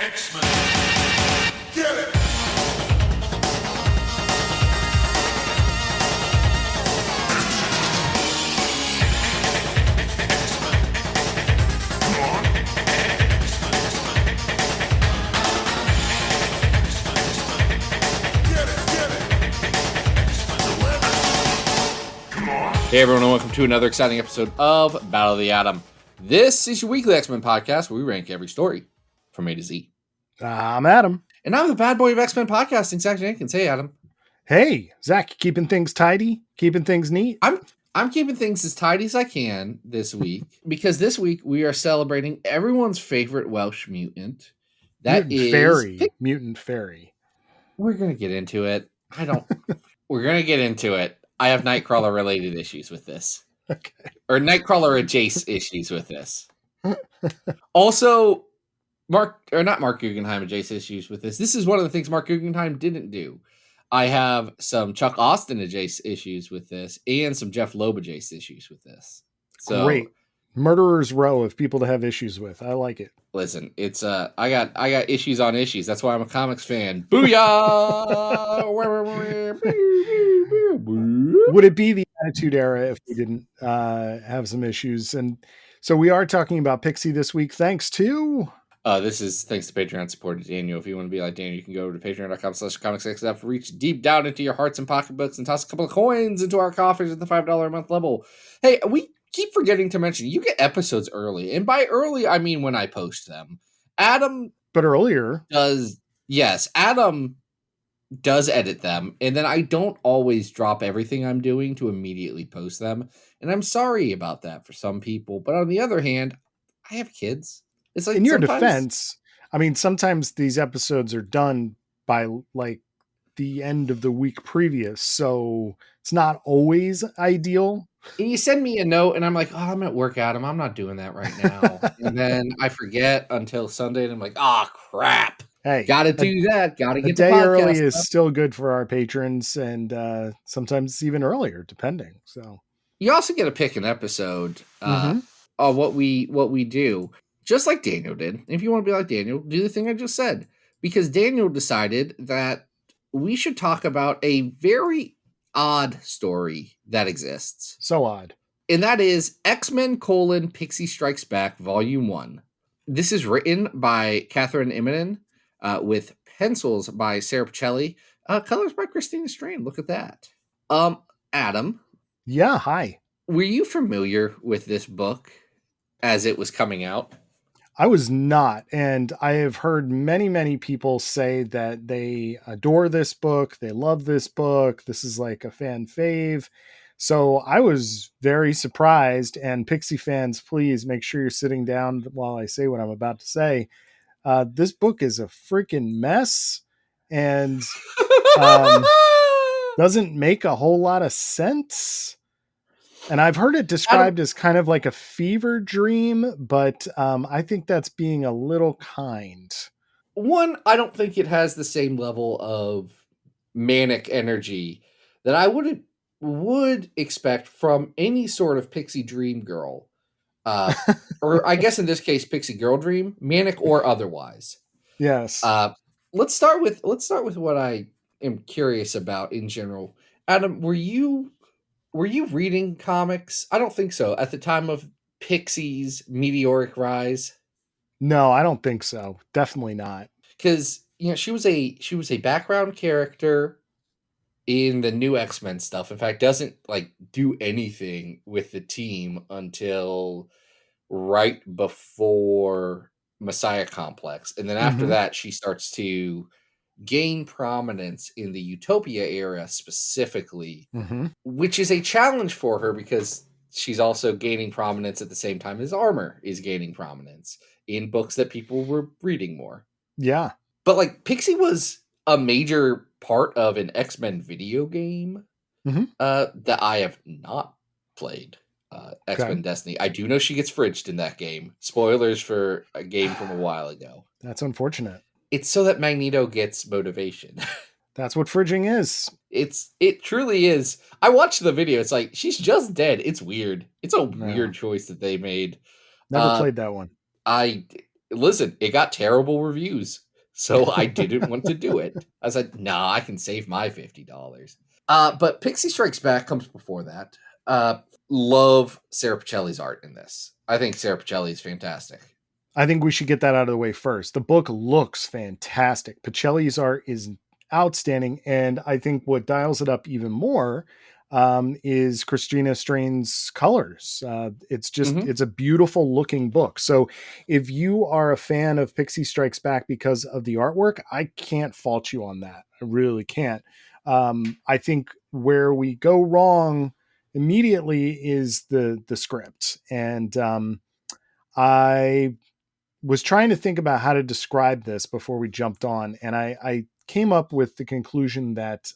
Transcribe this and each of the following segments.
X-Men. Get it! Hey everyone, and welcome to another exciting episode of Battle of the Atom. This is your weekly X-Men podcast where we rank every story from A to Z. I'm Adam. And I'm the bad boy of X-Men podcasting, Zach Jenkins. Hey, Adam. Hey, Zach, keeping things tidy? Keeping things neat? I'm keeping things as tidy as I can this week because this week we are celebrating everyone's favorite Welsh mutant. Mutant fairy. We're going to get into it. We're going to get into it. I have Nightcrawler related issues with this. Okay. Or Nightcrawler adjacent issues with this. Also, Mark Guggenheim adjacent issues with this. This is one of the things Mark Guggenheim didn't do. I have some Chuck Austin adjacent issues with this and some Jeff Loeb adjacent issues with this. So, great. Murderer's row of people to have issues with. I like it. Listen, it's I got issues on issues. That's why I'm a comics fan. Booyah! Would it be the Attitude Era if we didn't have some issues? And so we are talking about Pixie this week, thanks to... This is thanks to Patreon supporter Daniel. If you want to be like Daniel, you can go over to patreon.com/comicsxf, reach deep down into your hearts and pocketbooks and toss a couple of coins into our coffers at the $5 a month level. Hey, we keep forgetting to mention, you get episodes early. And by early, I mean when I post them. Adam does edit them, and then I don't always drop everything I'm doing to immediately post them. And I'm sorry about that for some people. But on the other hand, I have kids. It's like, in your defense, I mean, sometimes these episodes are done by like the end of the week previous, so it's not always ideal. And you send me a note and I'm like, oh, I'm at work, Adam. I'm not doing that right now. And then I forget until Sunday and I'm like, oh, crap. Hey, gotta do that. Gotta get the day early is still good for our patrons, and sometimes even earlier, depending. So you also get to pick an episode of what we do, just like Daniel did. If you want to be like Daniel, do the thing I just said, because Daniel decided that we should talk about a very odd story that exists. So odd. And that is X-Men: Pixie Strikes Back, Volume 1. This is written by Catherine Immonen, with pencils by Sarah Pacelli, colors by Christina Strain. Look at that. Adam. Yeah, hi. Were you familiar with this book as it was coming out? I was not, and I have heard many, many people say that they adore this book, they love this book, this is like a fan fave. So I was very surprised, and Pixie fans, please make sure you're sitting down while I say what I'm about to say. This book is a freaking mess, and doesn't make a whole lot of sense. And I've heard it described as kind of like a fever dream, but I think that's being a little kind. One, I don't think it has the same level of manic energy that I would expect from any sort of Pixie Dream Girl. Or I guess in this case, Pixie Girl Dream, manic or otherwise. Yes. Let's start with what I am curious about in general. Adam, were you reading comics? I don't think so. At the time of Pixie's meteoric rise? No, I don't think so. Definitely not. Because she was a background character in the new X-Men stuff. In fact, doesn't like do anything with the team until right before Messiah Complex. And then after that, she starts to gain prominence in the Utopia era specifically, which is a challenge for her because she's also gaining prominence at the same time as Armor is gaining prominence in books that people were reading more. Yeah. But like Pixie was a major part of an X-Men video game that I have not played. X-Men Destiny. I do know she gets fridged in that game. Spoilers for a game from a while ago. That's unfortunate. It's so that Magneto gets motivation. That's what fridging is. It truly is. I watched the video. It's like, she's just dead. It's weird. It's a weird choice that they made. Never played that one. I listen, it got terrible reviews, so I didn't want to do it. I said, nah, I can save my $50. But Pixie Strikes Back comes before that. Love Sarah Pichelli's art in this. I think Sarah Pichelli is fantastic. I think we should get that out of the way first. The book looks fantastic. Pichelli's art is outstanding. And I think what dials it up even more is Christina Strain's colors. It's a beautiful looking book. So if you are a fan of Pixie Strikes Back because of the artwork, I can't fault you on that. I really can't. I think where we go wrong immediately is the script. And I was trying to think about how to describe this before we jumped on, and I came up with the conclusion that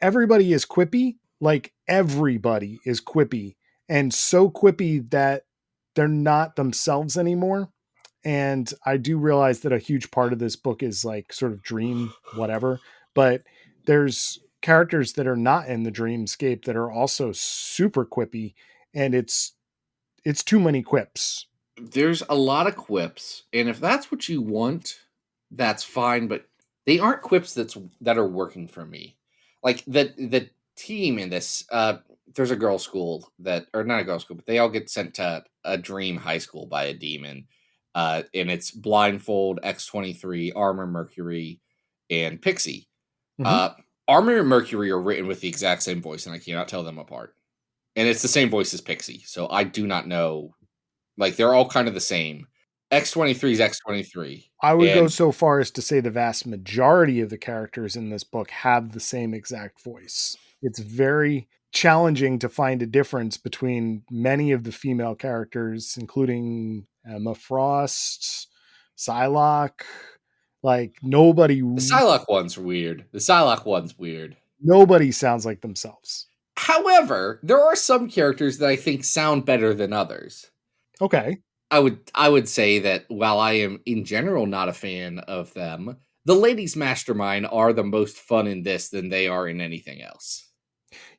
everybody is quippy, like everybody is quippy, and so quippy that they're not themselves anymore. And I do realize that a huge part of this book is like sort of dream whatever, but there's characters that are not in the dreamscape that are also super quippy, and it's too many quips. There's a lot of quips, and if that's what you want, that's fine. But they aren't quips that are working for me. Like the team in this, there's a girls' school or not a girls' school, but they all get sent to a dream high school by a demon, and it's Blindfold, X-23, Armor Mercury, and Pixie. Mhm. Armor and Mercury are written with the exact same voice, and I cannot tell them apart. And it's the same voice as Pixie, so I do not know. Like, they're all kind of the same. X-23 is X-23. I would go And so far as to say the vast majority of the characters in this book have the same exact voice. It's very challenging to find a difference between many of the female characters, including Emma Frost, Psylocke. Like the Psylocke one's weird. nobody sounds like themselves. However, there are some characters that I think sound better than others. Okay. I would say that while I am in general not a fan of them, the ladies mastermind are the most fun in this than they are in anything else.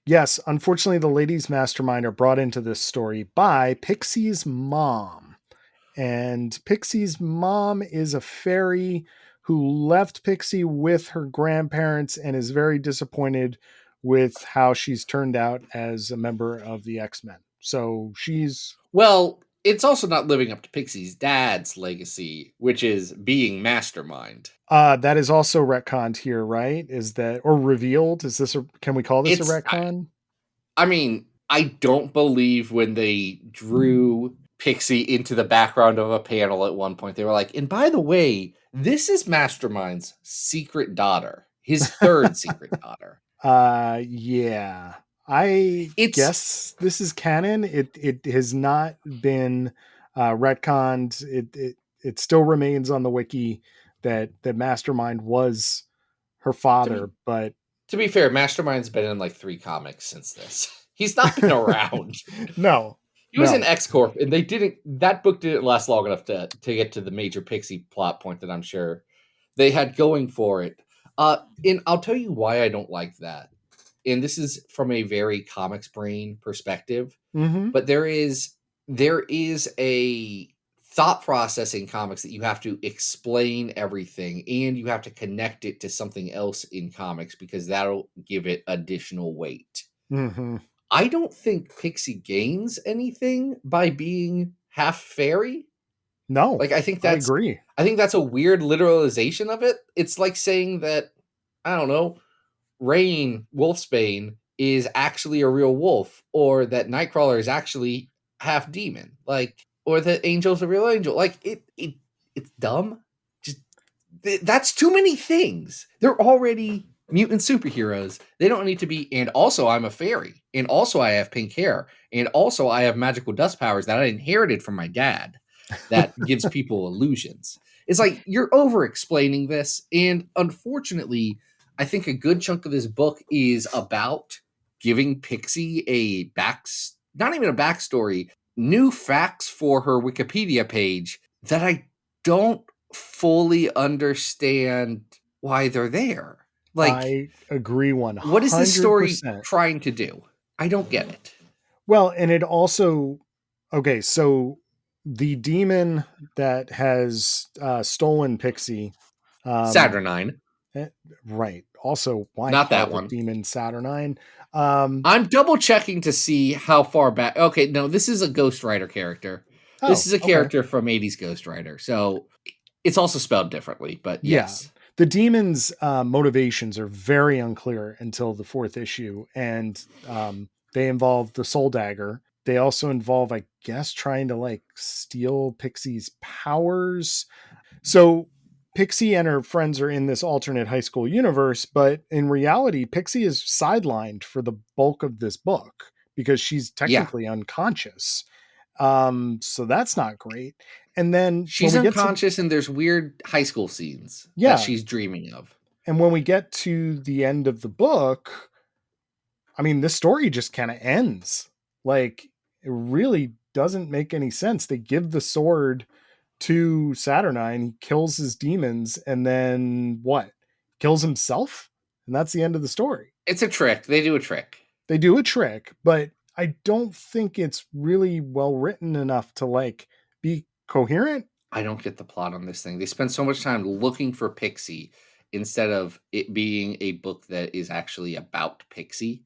Yes, unfortunately, the ladies mastermind are brought into this story by Pixie's mom. And Pixie's mom is a fairy who left Pixie with her grandparents and is very disappointed with how she's turned out as a member of the X-Men. So she's Well, it's also not living up to Pixie's dad's legacy, which is being mastermind. that is also retconned here, right? Is that or revealed? Is this can we call this a retcon? I mean, I don't believe when they drew Pixie into the background of a panel at one point, they were like, and by the way, this is Mastermind's secret daughter, his third secret daughter. Yeah. Guess this is canon. It has not been retconned. It still remains on the wiki that Mastermind was her father, but to be fair, Mastermind's been in like 3 comics since this. He's not been around. No. He was in X-Corp, and that book didn't last long enough to get to the major Pixie plot point that I'm sure they had going for it. And I'll tell you why I don't like that. And this is from a very comics brain perspective, but there is a thought process in comics that you have to explain everything and you have to connect it to something else in comics because that'll give it additional weight. I don't think Pixie gains anything by being half fairy. No, like I agree. I think that's a weird literalization of it. It's like saying that, I don't know, Rain Wolfsbane is actually a real wolf, or that Nightcrawler is actually half demon, like, or that Angel's a real angel. Like it's dumb. Just that's too many things. They're already mutant superheroes. They don't need to be. And also, I'm a fairy, and also I have pink hair, and also I have magical dust powers that I inherited from my dad. That gives people illusions. It's like you're over explaining this, and unfortunately, I think a good chunk of this book is about giving Pixie not even a backstory, new facts for her Wikipedia page that I don't fully understand why they're there. Like, I agree 100%. What is this story trying to do? I don't get it. Well, and it also, okay, so the demon that has stolen Pixie. Saturnine. eh, right. Also, why Not call that the one. demon Saturnine? Um, I'm double checking to see how far back. Okay, no, this is a Ghost Rider character. This oh, is a okay. character from 80s Ghost Rider. So it's also spelled differently, but Yeah. yes. The demon's motivations are very unclear until the fourth issue, and they involve the Soul Dagger. They also involve, I guess, trying to like steal Pixie's powers. So Pixie and her friends are in this alternate high school universe, but in reality, Pixie is sidelined for the bulk of this book because she's Yeah. technically unconscious. So that's not great. And then when She's we get to unconscious and there's weird high school scenes that yeah, she's dreaming of. and when we get to the end of the book, I mean, this story just kind of ends. Like, it really doesn't make any sense. They give the sword to Saturnine, he kills his demons, and then what? Kills himself? And that's the end of the story. It's a trick. They do a trick. They do a trick, but I don't think it's really well written enough to like be coherent. I don't get the plot on this thing. They spend so much time looking for Pixie instead of it being a book that is actually about Pixie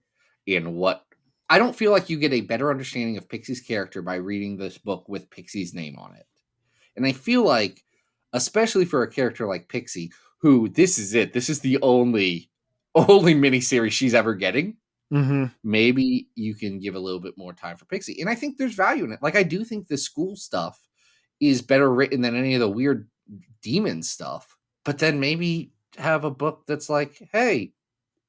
and what. I don't feel like you get a better understanding of Pixie's character by reading this book with Pixie's name on it. And I feel like, especially for a character like Pixie, who this is it, this is the only miniseries she's ever getting. Mm-hmm. Maybe you can give a little bit more time for Pixie. And I think there's value in it. Like, I do think the school stuff is better written than any of the weird demon stuff. But then maybe have a book that's like, hey,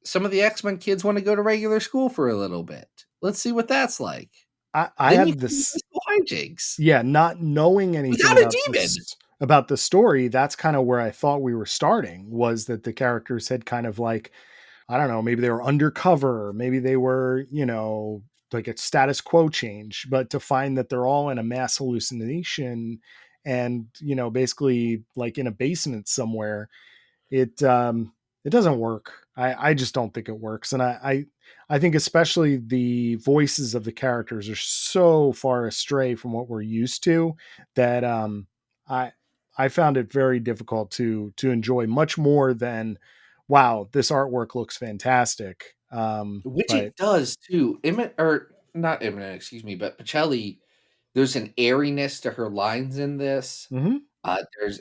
some of the X-Men kids want to go to regular school for a little bit. Let's see what that's like. I Then you have can do this, hijinks yeah, not knowing anything without a demon. about the story. That's kind of where I thought we were starting, was that the characters had kind of like, I don't know, maybe they were undercover, maybe they were, like a status quo change, but to find that they're all in a mass hallucination and, basically like in a basement somewhere, it doesn't work. I just don't think it works. And I think especially the voices of the characters are so far astray from what we're used to that I I found it very difficult to enjoy, much more than, wow, this artwork looks fantastic. Which But it does too. Or not Emmett, excuse me, but Pacelli, there's an airiness to her lines in this. mhm,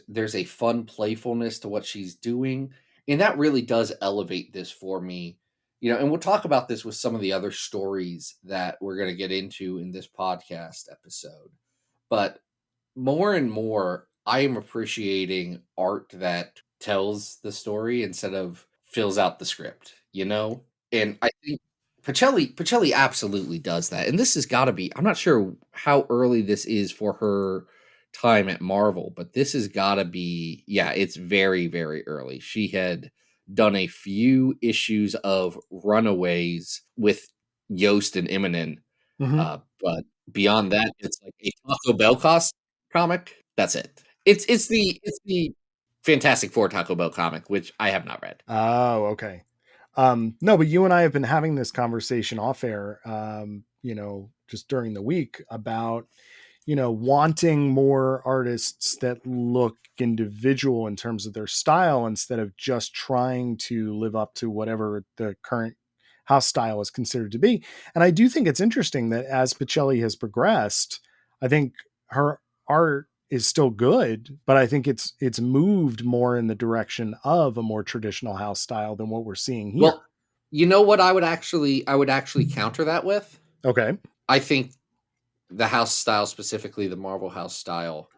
There's a fun playfulness to what she's doing, and that really does elevate this for me. And we'll talk about this with some of the other stories that we're going to get into in this podcast episode. But more and more, I am appreciating art that tells the story instead of fills out the script. And I think Pacelli absolutely does that. And this has got to be, I'm not sure how early this is for her time at Marvel, but this has got to be, yeah, it's very, very early. She had done a few issues of Runaways with Yost and Immonen, mhm. but beyond that, it's like a Taco Bell comic. That's it. It's the Fantastic Four Taco Bell comic, which I have not read. Oh, okay. No, but you and I have been having this conversation off air, just during the week about, wanting more artists that look individual in terms of their style instead of just trying to live up to whatever the current house style is considered to be. And I do think it's interesting that as Pacelli has progressed, I think her art is still good, but I think it's moved more in the direction of a more traditional house style than what we're seeing here. Well, you know what I would actually counter that with? Okay. I think the house style, specifically the Marvel house style,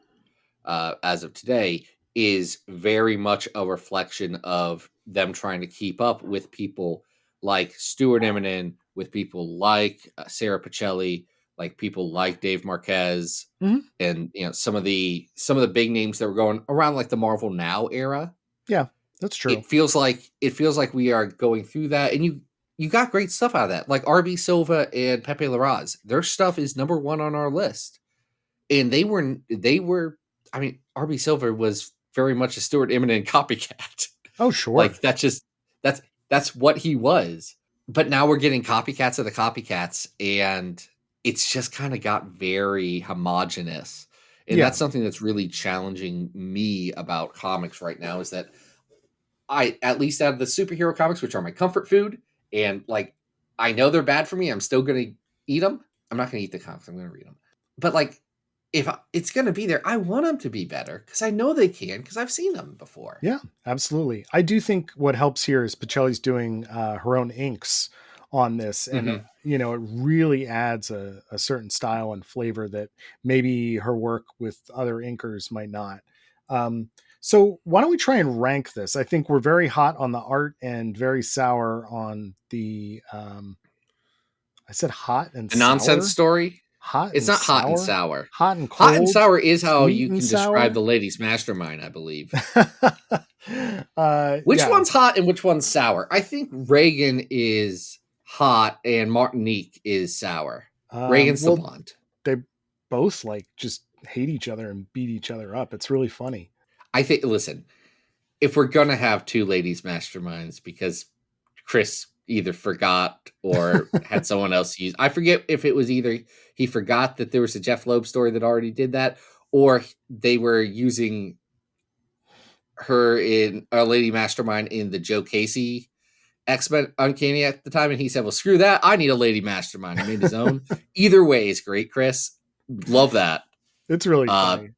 as of today, is very much a reflection of them trying to keep up with people like Stuart Eminem, with people like Sarah Pacelli, like people like Dave Marquez, Mhm. and some of the big names that were going around like the Marvel Now era. Yeah, that's true. It feels like we are going through that, and you got great stuff out of that, like RB Silva and Pepe Larraz. Their stuff is number one on our list, and they were. I mean, RB Silva was very much a Stuart Eminem copycat. Oh, sure. Like that's what he was. But now we're getting copycats of the copycats, and it's just kind of got very homogenous. And that's something that's really challenging me about comics right now, is that at least out of the superhero comics, which are my comfort food, and like, I know they're bad for me, I'm still going to eat them. I'm not going to eat the comics. I'm going to read them. But like, if it's going to be there, I want them to be better because I know they can, because I've seen them before. Yeah, absolutely. I do think what helps here is Pacelli's doing her own inks on this. And, it really adds a certain style and flavor that maybe her work with other inkers might not. So why don't we try and rank this? I think we're very hot on the art and very sour on the, I said hot and The sour? nonsense story. Hot. It's not hot and sour. Hot and cold. Hot and sour is how you can sour? describe the lady's mastermind, I believe. Which one's hot and which one's sour? I think Reagan is hot and Martinique is sour. Reagan's the blonde. They both just hate each other and beat each other up. It's really funny. I think, listen, if we're going to have two ladies masterminds because Chris either forgot or had someone else use, I forget if it was either he forgot that there was a Jeff Loeb story that already did that, or they were using her in a lady mastermind in the Joe Casey X-Men Uncanny at the time, and he said, well, screw that, I need a lady mastermind. He made his own. Either way is great, Chris. Love that. It's really funny.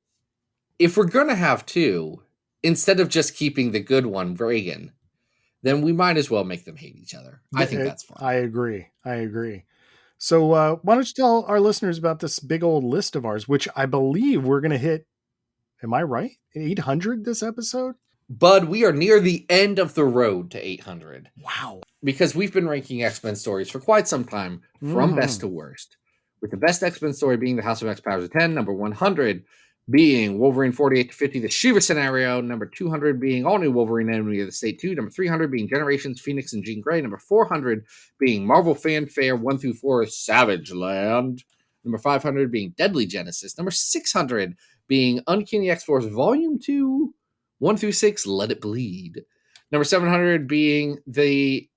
If we're going to have two, instead of just keeping the good one, Reagan, then we might as well make them hate each other. I think that's fun. I agree. So why don't you tell our listeners about this big old list of ours, which I believe we're going to hit, am I right? 800 this episode? Bud, we are near the end of the road to 800. Wow. Because we've been ranking X-Men stories for quite some time, from best to worst. With the best X-Men story being the House of X Powers of 10, number 100 being Wolverine 48 to 50, the Shiva scenario, number 200 being All New Wolverine Enemy of the State 2, number 300 being Generations, Phoenix and Jean Grey, number 400 being Marvel Fanfare 1 through 4, Savage Land, number 500 being Deadly Genesis, number 600 being Uncanny X-Force Volume 2, 1 through 6, Let It Bleed, number 700 being the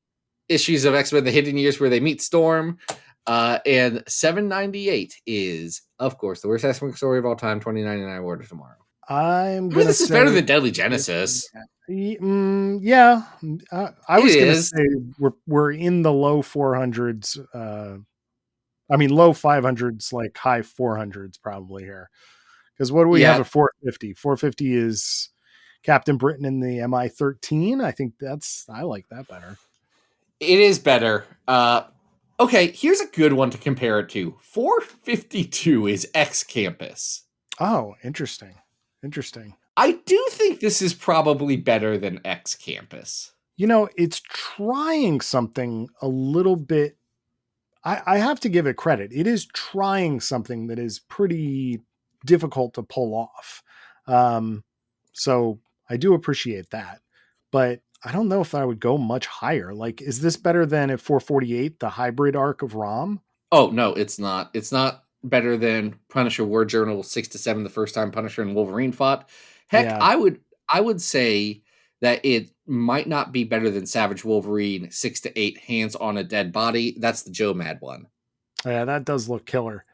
issues of X-Men The Hidden Years where they meet Storm, and 798 is, of course, the worst X-Men story of all time, 2099 order tomorrow. This is better than Deadly Genesis. I was going to say we're in the low 400s. Low 500s, like high 400s probably here. Because what do we have at 450? 450 is Captain Britain in the MI-13. I think I like that better. It is better. Okay, here's a good one to compare it to. 452 is X Campus. Oh, interesting. I do think this is probably better than X Campus. It's trying something a little bit. I have to give it credit. It is trying something that is pretty difficult to pull off. So I do appreciate that. But I don't know if I would go much higher. Like, is this better than at 448, the hybrid arc of Rom? Oh, no, it's not. It's not better than Punisher War Journal 6 to 7, the first time Punisher and Wolverine fought. Heck, yeah. I would say that it might not be better than Savage Wolverine 6 to 8, Hands on a Dead Body. That's the Joe Mad one. Yeah, that does look killer.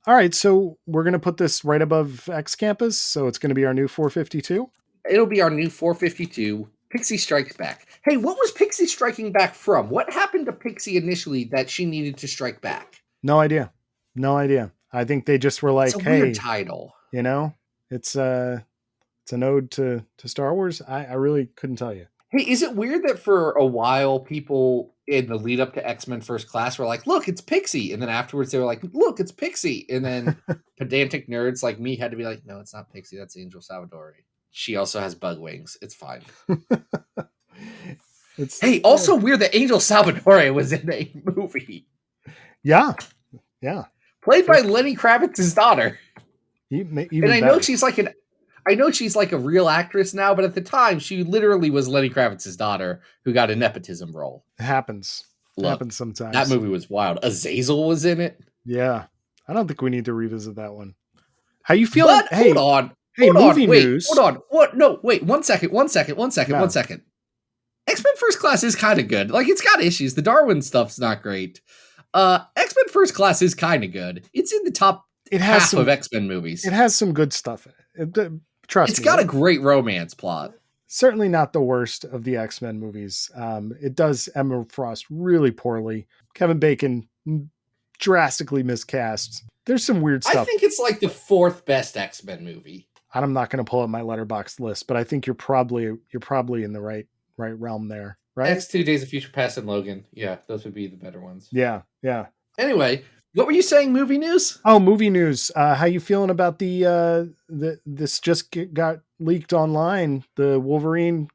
All right, so we're going to put this right above X Campus, so it's going to be our new 452? It'll be our new 452. Pixie Strikes Back. Hey, what was Pixie striking back from? What happened to Pixie initially that she needed to strike back? No idea. I think they just were like, it's a hey, weird title. It's a ode to Star Wars. I really couldn't tell you. Hey, is it weird that for a while people in the lead up to X-Men First Class were like, look, it's Pixie. And then afterwards they were like, look, it's Pixie. And then pedantic nerds like me had to be like, no, it's not Pixie. That's Angel Salvadori. She also has bug wings. It's fine. Hey, also weird that Angel Salvadori was in a movie. Yeah. Played by Lenny Kravitz's daughter. And I know she's like a real actress now, but at the time she literally was Lenny Kravitz's daughter who got a nepotism role. It happens. Happens sometimes. That movie was wild. Azazel was in it. Yeah. I don't think we need to revisit that one. How you feeling? But, hold on. Hey, movie news. Hold on. What? No, wait. One second. X-Men First Class is kind of good. Like, it's got issues. The Darwin stuff's not great. X-Men First Class is kind of good. It's in the top it has half some of X-Men movies. it has some good stuff in it. Trust It's me. got a great romance plot. Certainly not the worst of the X-Men movies. It does Emma Frost really poorly. Kevin Bacon drastically miscast. There's some weird I stuff. think it's like the fourth best X-Men movie. I'm not going to pull up my Letterboxd list, but I think you're probably in the right realm there, right? X2, Days of Future Past, and Logan. Yeah, those would be the better ones. Yeah. Anyway, what were you saying? Movie news? Oh, movie news. How you feeling about this just got leaked online? The Wolverine,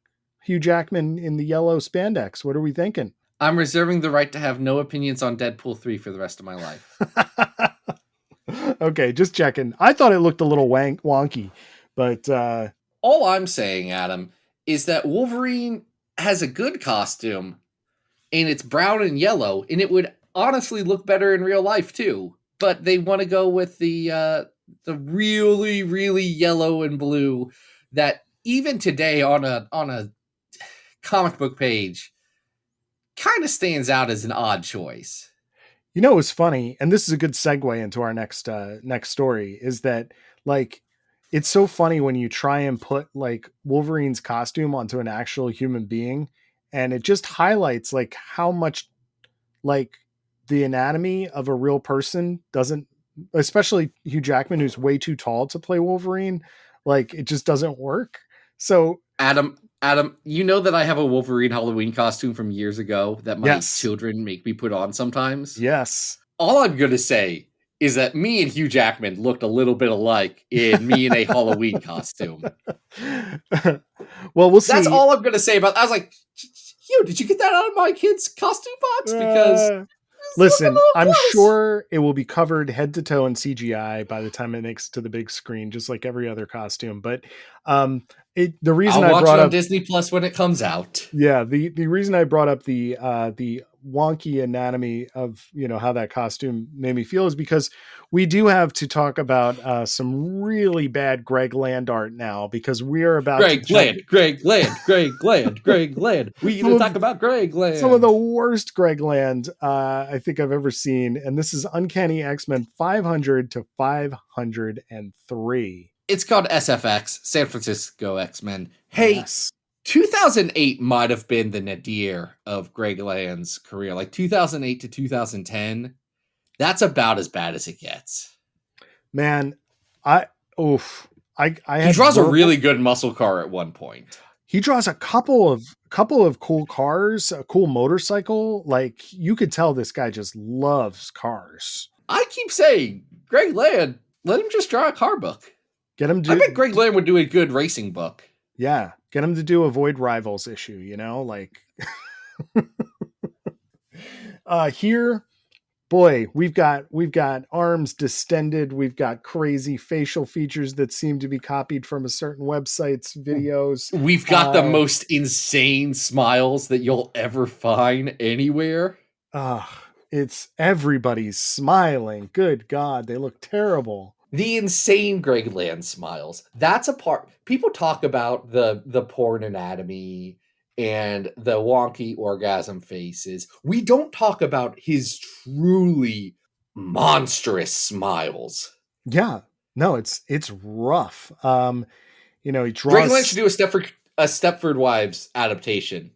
Hugh Jackman in the yellow spandex. What are we thinking? I'm reserving the right to have no opinions on Deadpool 3 for the rest of my life. Okay, just checking. I thought it looked a little wonky, but all I'm saying, Adam, is that Wolverine has a good costume, and it's brown and yellow, and it would honestly look better in real life too. But they want to go with the really, really yellow and blue that even today on a comic book page kind of stands out as an odd choice. You know, it was funny, and this is a good segue into our next story, is that like it's so funny when you try and put like Wolverine's costume onto an actual human being, and it just highlights like how much like the anatomy of a real person doesn't, especially Hugh Jackman, who's way too tall to play Wolverine, like it just doesn't work. So Adam, you know that I have a Wolverine Halloween costume from years ago that my children make me put on sometimes? Yes. All I'm going to say is that me and Hugh Jackman looked a little bit alike in me in a Halloween costume. Well, we'll see. That's all I'm going to say about. I was like, Hugh, did you get that out of my kid's costume box? Because listen, I'm sure it will be covered head to toe in CGI by the time it makes it to the big screen, just like every other costume. But the reason I'll watch I brought it on up Disney Plus when it comes out. Yeah, the reason I brought up the wonky anatomy of, you know, how that costume made me feel is because we do have to talk about some really bad Greg Land art now, because we are about Greg Land. We need to talk about Greg Land. Some of the worst Greg Land I think I've ever seen, and this is Uncanny X-Men 500 to 503. It's called SFX, San Francisco X-Men. Hey, yes. 2008 might have been the nadir of Greg Land's career. Like 2008 to 2010, that's about as bad as it gets. Man, he draws a really good muscle car at one point. He draws a couple of cool cars, a cool motorcycle. Like you could tell this guy just loves cars. I keep saying, Greg Land, let him just draw a car book. Get him. I bet Greg Land would do a good racing book. Yeah, get him to do Avoid Rivals issue. You know, like here, boy, we've got arms distended. We've got crazy facial features that seem to be copied from a certain website's videos. We've got the most insane smiles that you'll ever find anywhere. It's everybody's smiling. Good God, they look terrible. The insane Greg Land smiles. That's a part. People talk about the porn anatomy and the wonky orgasm faces. We don't talk about his truly monstrous smiles. Yeah. No, it's rough. You know, he draws. Greg Land should do a Stepford Wives adaptation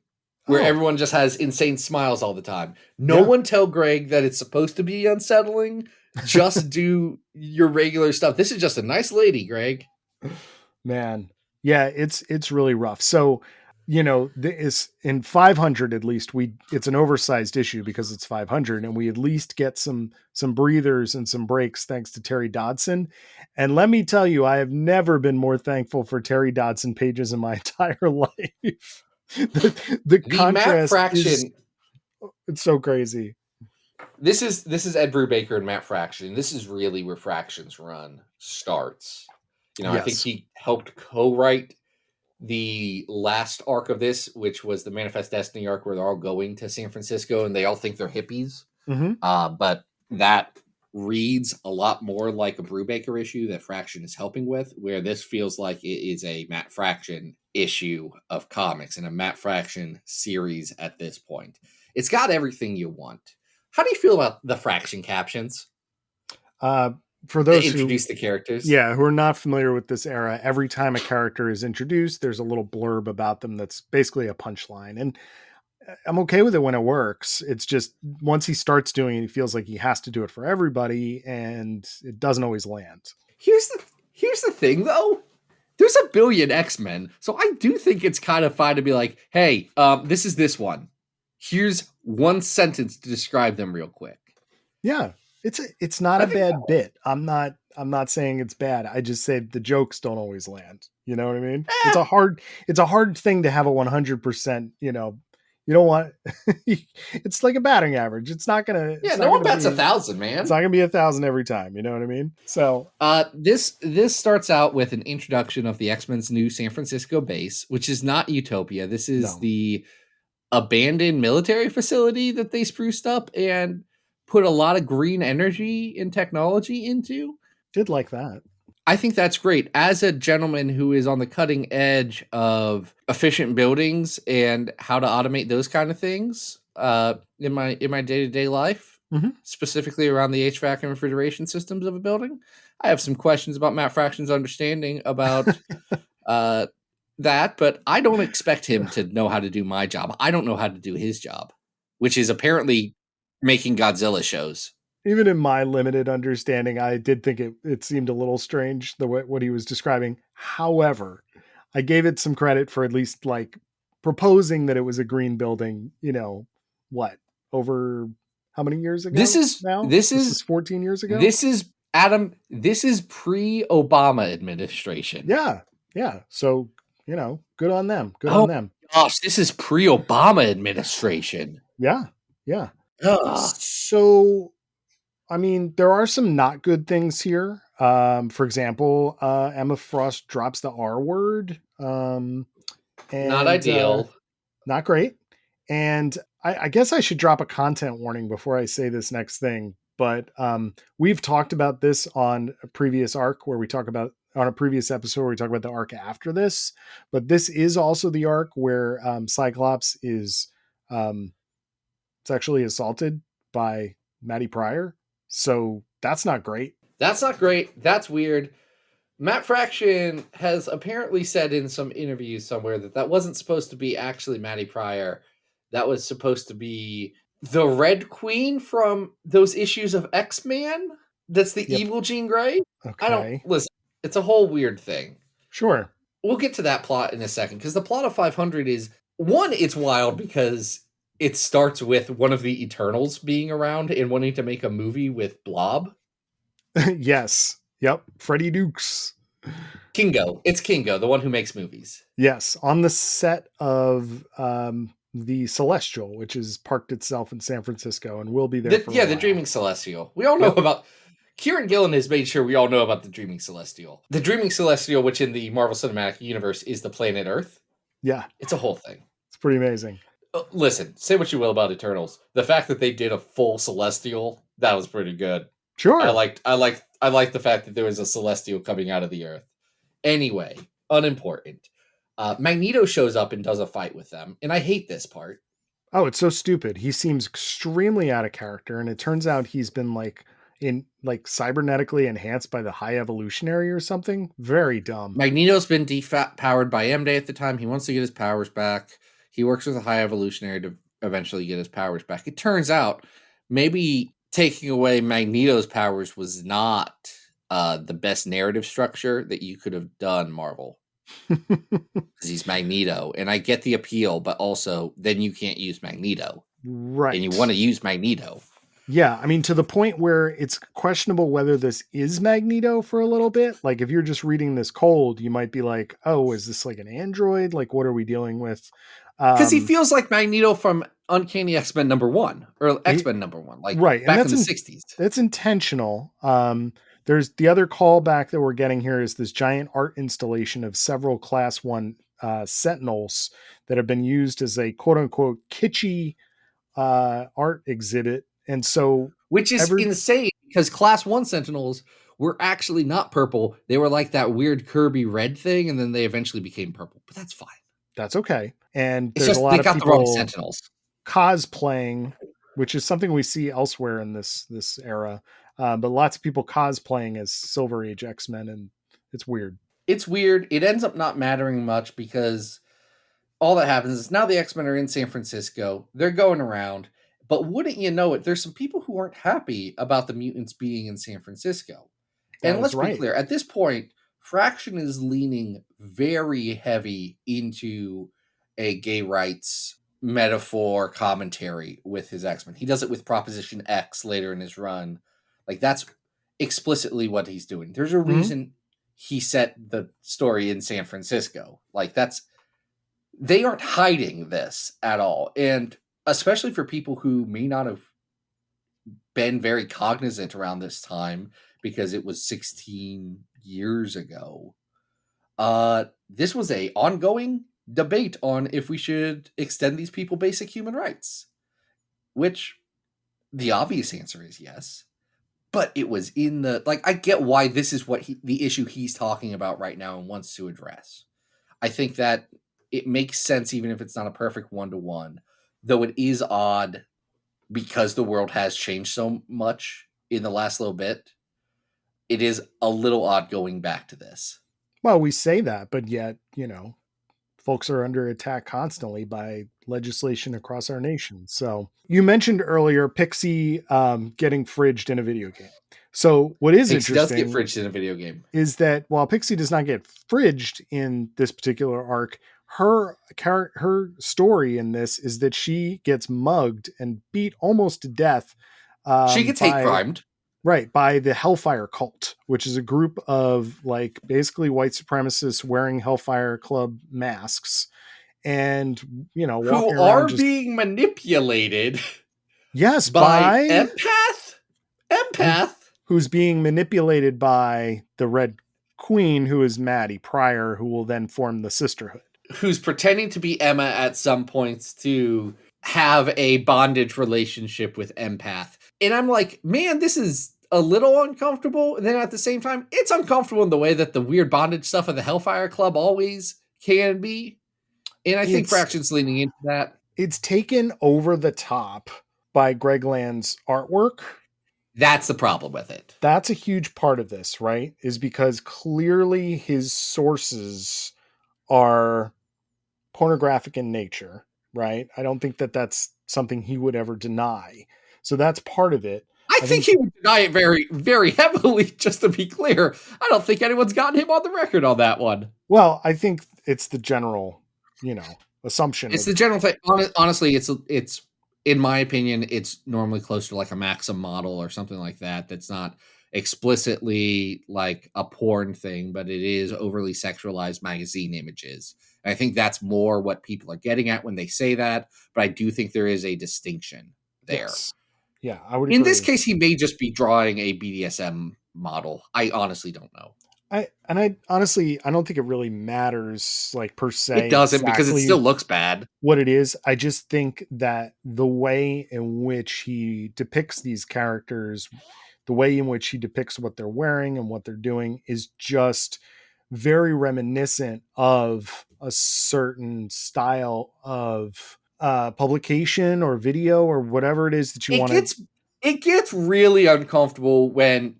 where everyone just has insane smiles all the time. No one tell Greg that it's supposed to be unsettling. Just do your regular stuff. This is just a nice lady, Greg. Man. Yeah, it's really rough. So, you know, this in 500 at least it's an oversized issue because it's 500, and we at least get some breathers and some breaks thanks to Terry Dodson. And let me tell you, I have never been more thankful for Terry Dodson pages in my entire life. the contrast is, it's so crazy. This is Ed Brubaker and Matt Fraction. This is really where Fraction's run starts. You know, yes. I think he helped co-write the last arc of this, which was the Manifest Destiny arc, where they're all going to San Francisco and they all think they're hippies. Mm-hmm. But that reads a lot more like a Brubaker issue that Fraction is helping with, where this feels like it is a Matt Fraction issue of comics and a Matt Fraction series at this point. It's got everything you want. How do you feel about the Fraction captions? For They those who, introduce the characters. yeah, who are not familiar with this era, every time a character is introduced, there's a little blurb about them that's basically a punchline. And I'm okay with it when it works. It's just once he starts doing it, he feels like he has to do it for everybody, and it doesn't always land. Here's the thing though. There's a billion X-Men, so I do think it's kind of fine to be like, hey, this is this one. Here's one sentence to describe them real quick. Yeah, it's not a bad bit. I'm not saying it's bad. I just say the jokes don't always land. You know what I mean? It's a hard thing to have a 100%. You don't want. It's like a batting average. It's not gonna. Yeah, no one bats 1,000, man. It's not gonna be 1,000 every time. You know what I mean? So, this starts out with an introduction of the X-Men's new San Francisco base, which is not Utopia. This is the abandoned military facility that they spruced up and put a lot of green energy and technology into. Did like that. I think that's great. As a gentleman who is on the cutting edge of efficient buildings and how to automate those kind of things in my day-to-day life, specifically around the HVAC and refrigeration systems of a building, I have some questions about Matt Fraction's understanding about that, but I don't expect him to know how to do my job. I don't know how to do his job, which is apparently making Godzilla shows. Even in my limited understanding, I did think it seemed a little strange what he was describing. However, I gave it some credit for at least like proposing that it was a green building. Over how many years ago? This is 14 years ago. This is Adam. This is pre-Obama administration. Yeah. So good on them. Good on them. Gosh, this is pre-Obama administration. Yeah. Ugh. So, I mean, there are some not good things here. For example, Emma Frost drops the R word. And, not ideal. Not great. And I guess I should drop a content warning before I say this next thing. But we've talked about this on a previous arc where we talk about on a previous episode where we talk about the arc after this. But this is also the arc where Cyclops is sexually assaulted by Maddie Pryor. So that's not great. That's not great. That's weird. Matt Fraction has apparently said in some interviews somewhere that wasn't supposed to be actually Maddie Pryor. That was supposed to be the Red Queen from those issues of X-Men. That's the evil Jean Grey. Okay. Listen, it's a whole weird thing. Sure. We'll get to that plot in a second, because the plot of 500 is, one, it's wild because it starts with one of the Eternals being around and wanting to make a movie with Blob. Yes. Yep. Freddie Dukes. Kingo. It's Kingo, the one who makes movies. Yes. On the set of the Celestial, which has parked itself in San Francisco and will be there for a while. The Dreaming Celestial. We all know about... Kieran Gillen has made sure we all know about the Dreaming Celestial. The Dreaming Celestial, which in the Marvel Cinematic Universe is the planet Earth. Yeah. It's a whole thing. It's pretty amazing. Listen, say what you will about Eternals. The fact that they did a full Celestial, that was pretty good. Sure. I liked the fact that there was a Celestial coming out of the Earth. Anyway, unimportant. Magneto shows up and does a fight with them, and I hate this part. Oh, it's so stupid. He seems extremely out of character, and it turns out he's been cybernetically enhanced by the High Evolutionary or something. Very dumb. Magneto's been powered by M-Day at the time. He wants to get his powers back. He works with a High Evolutionary to eventually get his powers back. It turns out maybe taking away Magneto's powers was not the best narrative structure that you could have done, Marvel. Because he's Magneto. And I get the appeal, but also then you can't use Magneto. Right. And you want to use Magneto. Yeah, I mean, to the point where it's questionable whether this is Magneto for a little bit. Like, if you're just reading this cold, you might be like, oh, is this like an android? Like, what are we dealing with? Because he feels like Magneto from Uncanny X-Men #1 or X-Men #1, like right. back in the 60s. That's intentional. There's the other callback that we're getting here is this giant art installation of several Class 1 Sentinels that have been used as a quote unquote kitschy art exhibit. And so, which is insane because Class 1 Sentinels were actually not purple. They were like that weird Kirby red thing, and then they eventually became purple. But that's fine. That's okay. And it's there's just, a lot of people the wrong Sentinels cosplaying, which is something we see elsewhere in this era. but lots of people cosplaying as Silver Age X-Men, and it's weird. It's weird. It ends up not mattering much because all that happens is now the X-Men are in San Francisco. They're going around. But wouldn't you know it, there's some people who aren't happy about the mutants being in San Francisco. And let's be clear, at this point, Fraction is leaning very heavy into a gay rights metaphor commentary with his X-Men. He does it with Proposition X later in his run. Like, that's explicitly what he's doing. There's a reason he set the story in San Francisco. Like, they aren't hiding this at all. And especially for people who may not have been very cognizant around this time because it was 16 years ago, this was a ongoing debate on if we should extend these people basic human rights, which the obvious answer is yes. But it was in the, like, I get why this is what the issue he's talking about right now and wants to address. I think that it makes sense even if it's not a perfect one-to-one, though it is odd because the world has changed so much in the last little bit. It is a little odd going back to this. Well, we say that, but yet, folks are under attack constantly by legislation across our nation. So you mentioned earlier Pixie getting fridged in a video game. So what is Pixie interesting does get fridged in a video game is that while Pixie does not get fridged in this particular arc, her story in this is that she gets mugged and beat almost to death. She gets hate crimed. Right, by the Hellfire Cult, which is a group of like basically white supremacists wearing Hellfire Club masks, and who are being manipulated. Yes, by empath, who's being manipulated by the Red Queen, who is Maddie Pryor, who will then form the Sisterhood, who's pretending to be Emma at some points to have a bondage relationship with empath. And I'm like, man, this is a little uncomfortable. And then at the same time, it's uncomfortable in the way that the weird bondage stuff of the Hellfire Club always can be. And I think Fraction's leaning into that. It's taken over the top by Greg Land's artwork. That's the problem with it. That's a huge part of this, right? Is because clearly his sources are pornographic in nature, right? I don't think that that's something he would ever deny. So that's part of it. I think he would deny it very, very heavily, just to be clear. I don't think anyone's gotten him on the record on that one. Well, I think it's the general, assumption. It's the general thing. Honestly, it's in my opinion, it's normally close to like a Maxim model or something like that. That's not explicitly like a porn thing, but it is overly sexualized magazine images. And I think that's more what people are getting at when they say that. But I do think there is a distinction there. Yes. Yeah, I would agree. In this case, he may just be drawing a BDSM model. I honestly don't know. I honestly, I don't think it really matters, like, per se. It doesn't, because it still looks bad. What it is, I just think that the way in which he depicts these characters, the way in which he depicts what they're wearing and what they're doing is just very reminiscent of a certain style of publication or video or whatever it is that you want to. It gets really uncomfortable when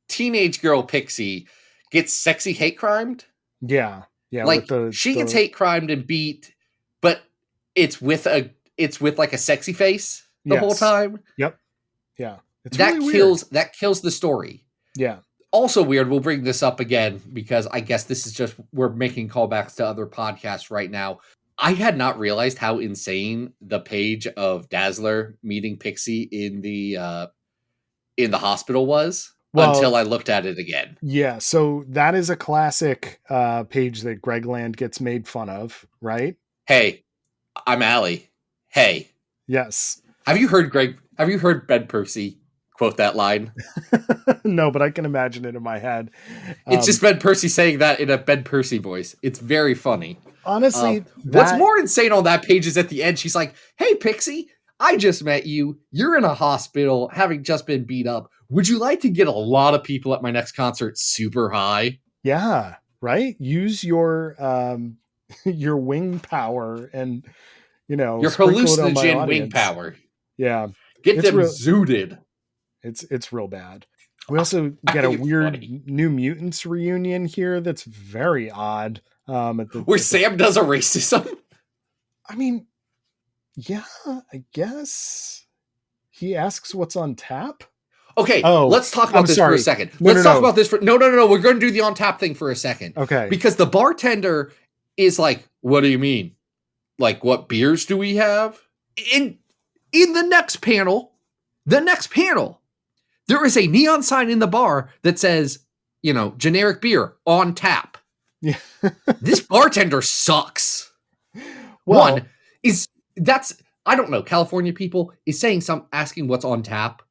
teenage girl Pixie gets sexy hate crimed. Yeah. Like she gets hate crimed and beat, but it's with like a sexy face the whole time. Yep. Yeah. It's really weird. That kills the story. Yeah. Also weird, we'll bring this up again because I guess this is just, we're making callbacks to other podcasts right now. I had not realized how insane the page of Dazzler meeting Pixie in the hospital was until I looked at it again. Yeah, so that is a classic page that Greg Land gets made fun of, right? Hey, I'm Allie. Hey. Yes. Have you heard Ben Percy quote that line? No, but I can imagine it in my head. It's just Ben Percy saying that in a Ben Percy voice. It's very funny. Honestly, what's more insane on that page is at the end, she's like, hey, Pixie, I just met you. You're in a hospital having just been beat up. Would you like to get a lot of people at my next concert super high? Yeah, right? Use your wing power and, your hallucinogen wing power. Yeah. Get them zooted. It's real bad. We also I get a think it's weird funny. New Mutants reunion here that's very odd. Where Sam does a racism. I mean, yeah, I guess he asks what's on tap. Okay, Oh, let's talk I'm about this for a sorry. second. No, Let's no, talk no. about this for no. We're going to do the on tap thing for a second. Okay. Because the bartender is like, "What do you mean? Like, what beers do we have?" In the next panel, there is a neon sign in the bar that says, generic beer on tap. Yeah. This bartender sucks. Well, One is I don't know, California people is asking what's on tap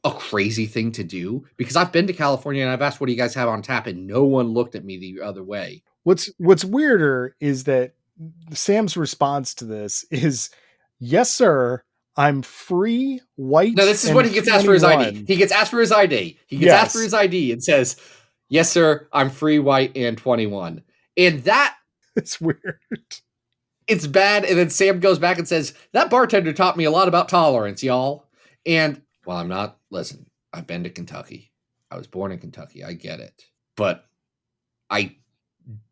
a crazy thing to do, because I've been to California and I've asked what do you guys have on tap and no one looked at me the other way. what's weirder is that Sam's response to this is, "Yes, sir. I'm free, white, No, this is what and he gets asked for his ID. 21." He gets asked for his ID. He gets asked for Yes. his ID and says, "Yes, sir, I'm free, white, and 21." And that It's weird. it's bad. And then Sam goes back and says, "That bartender taught me a lot about tolerance, y'all." And well, listen, I've been to Kentucky. I was born in Kentucky. I get it. But I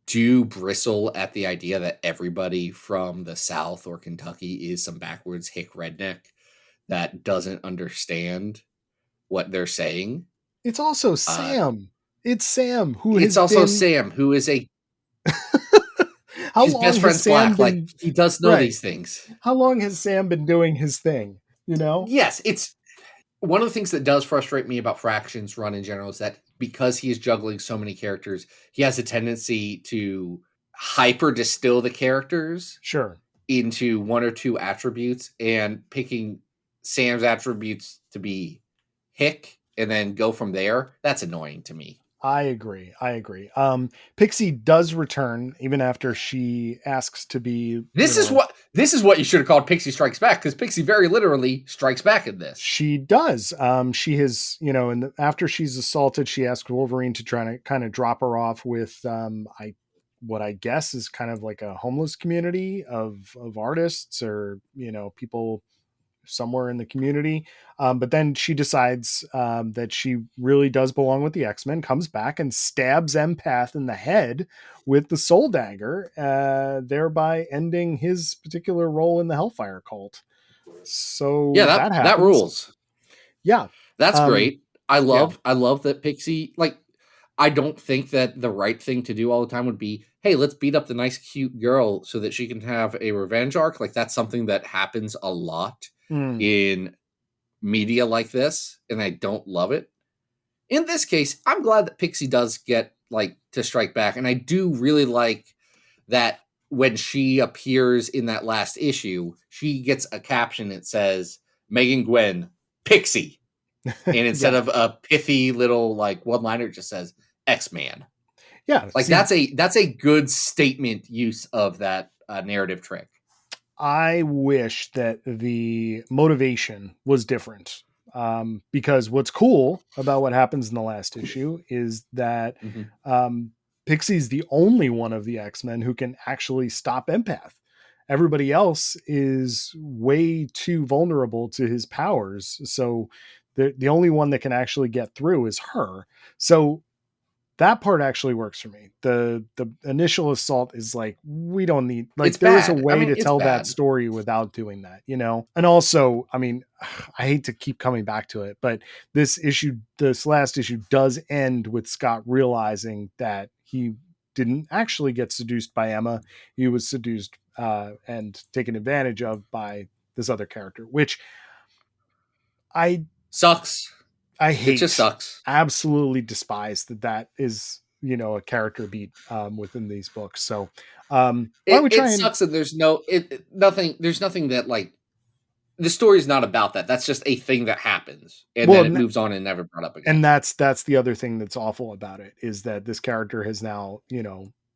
do bristle at the idea that everybody from the South or Kentucky is some backwards hick redneck that doesn't understand what they're saying. It's also Sam. It's Sam It's also Sam, who is How his long best has friend's Sam black. Like, been he does know right? these things. How long has Sam been doing his thing? You know? Yes, it's one of the things that does frustrate me about Fraction's run in general is that because he is juggling so many characters, he has a tendency to hyper distill the characters Sure. into one or two attributes, and picking Sam's attributes to be hick and then go from there. That's annoying to me. I agree. Pixie does return even after she asks to be. This is what you should have called Pixie Strikes Back, because Pixie very literally strikes back in this. She does. She has, after she's assaulted, she asks Wolverine to try to kind of drop her off with what I guess is kind of like a homeless community of artists or people somewhere in the community. But then she decides that she really does belong with the X-Men, comes back and stabs Empath in the head with the soul dagger, thereby ending his particular role in the Hellfire cult. So Yeah, that that happens. rules. Yeah. That's great. I love that Pixie, like, I don't think that the right thing to do all the time would be, hey, let's beat up the nice, cute girl so that she can have a revenge arc. Like, that's something that happens a lot in media like this, and I don't love it. In this case, I'm glad that Pixie does get, like, to strike back, and I do really like that when she appears in that last issue, she gets a caption that says, Megan Gwen, Pixie. And instead of a pithy little like one-liner, it just says X-Man. Yeah. Like, that's a good statement use of that narrative trick. I wish that the motivation was different. Because what's cool about what happens in the last issue is that Pixie's the only one of the X-Men who can actually stop Empath. Everybody else is way too vulnerable to his powers. So the only one that can actually get through is her. So that part actually works for me. The initial assault is like, we don't need, like, It's there is a bad. way I mean, to it's tell that bad. story without doing that, And also, I mean, I hate to keep coming back to it, but this last issue does end with Scott realizing that he didn't actually get seduced by Emma. He was seduced and taken advantage of by this other character, which sucks. I hate. It just sucks. Absolutely despise that is, a character beat within these books. So it sucks that there's nothing that, like, the story's not about that. That's just a thing that happens, and then it moves on and never brought up again. And that's the other thing that's awful about it, is that this character has now,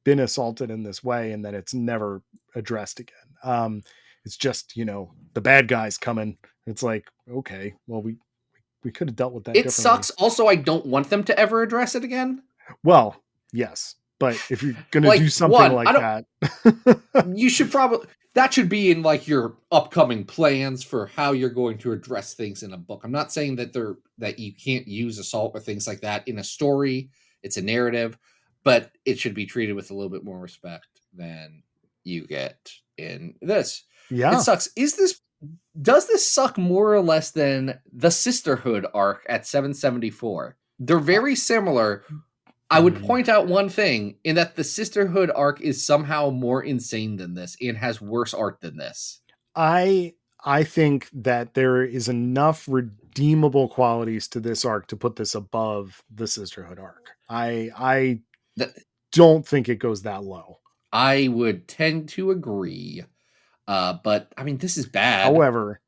been assaulted in this way, and that it's never addressed again. It's just, the bad guys coming. It's like, okay, well, we could have dealt with that. It sucks. Also, I don't want them to ever address it again. Well, yes. But if you're gonna Like, do something I like don't. that, You should probably that should be in like your upcoming plans for how you're going to address things in a book. I'm not saying that you can't use assault or things like that in a story. It's a narrative, but it should be treated with a little bit more respect than you get in this. It yeah. sucks. Does this suck more or less than the Sisterhood arc at 774? They're very similar. I would Mm. point out one thing in that the Sisterhood arc is somehow more insane than this and has worse art than this. I think that there is enough redeemable qualities to this arc to put this above the Sisterhood arc. I That don't think it goes that low. I would tend to agree. But I mean, this is bad. However,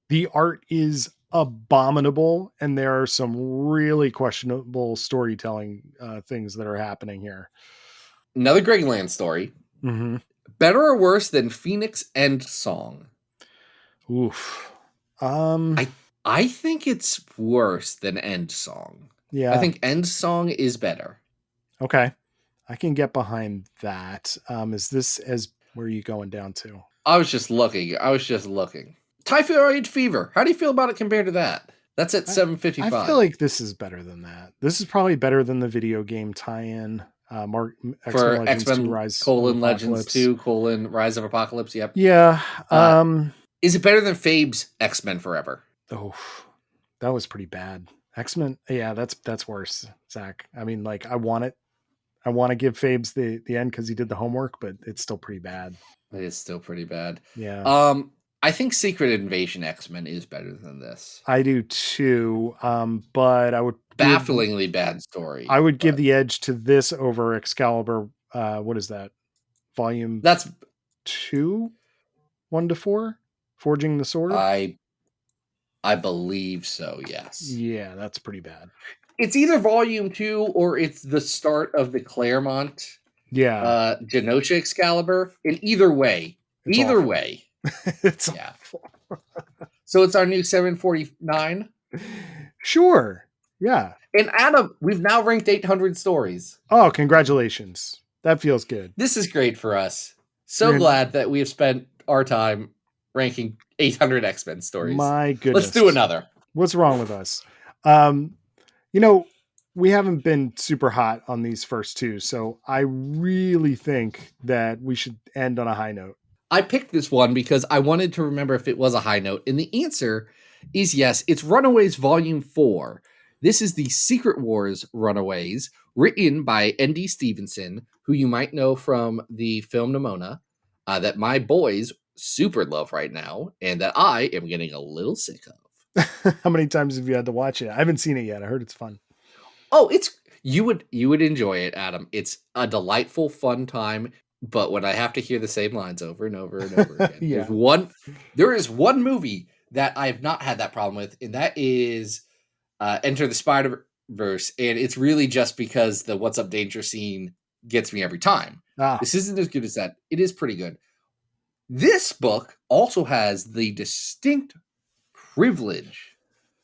the art is abominable, and there are some really questionable storytelling things that are happening here. Another Gregland story. Mm-hmm. Better or worse than Phoenix End Song? Oof. I think it's worse than End Song. Yeah. I think End Song is better. Okay. I can get behind that. Is this as where are you going down to? I was just looking. Typhoid Fever. How do you feel about it compared to that? That's at 755. I feel like this is better than that. This is probably better than the video game tie-in. For X-Men 2 Rise Legends 2 Rise of Apocalypse. Yep. Yeah. Is it better than Fabe's X-Men Forever? Oh, that was pretty bad. X-Men. Yeah, that's worse, Zach. I mean, like I want to give Fabes the end because he did the homework, but it's still pretty bad. It is still pretty bad. Yeah. I think Secret Invasion X-Men is better than this. I do too. But I would bafflingly bad story. I would give the edge to this over Excalibur. What is that? Volume That's 2, 1-4, Forging the Sword. I believe so. Yes. Yeah, that's pretty bad. It's either volume 2 or it's the start of the Claremont. Yeah. Genosha Excalibur. In either way, It's awful. So it's our new 749. Sure. Yeah. And Adam, we've now ranked 800 stories. Oh, congratulations. That feels good. This is great for us. So glad that we have spent our time ranking 800 X-Men stories. My goodness. Let's do another. What's wrong with us? We haven't been super hot on these first two, so I really think that we should end on a high note. I picked this one because I wanted to remember if it was a high note, and the answer is yes. It's Runaways Volume 4. This is the Secret Wars Runaways, written by N.D. Stevenson, who you might know from the film Nimona, that my boys super love right now, and that I am getting a little sick of. How many times have you had to watch it? I haven't seen it yet. I heard it's fun. Oh, you would enjoy it, Adam. It's a delightful, fun time. But when I have to hear the same lines over and over and over again, yeah. there is one movie that I've not had that problem with, and that is Enter the Spider-Verse. And it's really just because the What's Up Danger scene gets me every time. This isn't as good as that. It is pretty good. This book also has the distinct privilege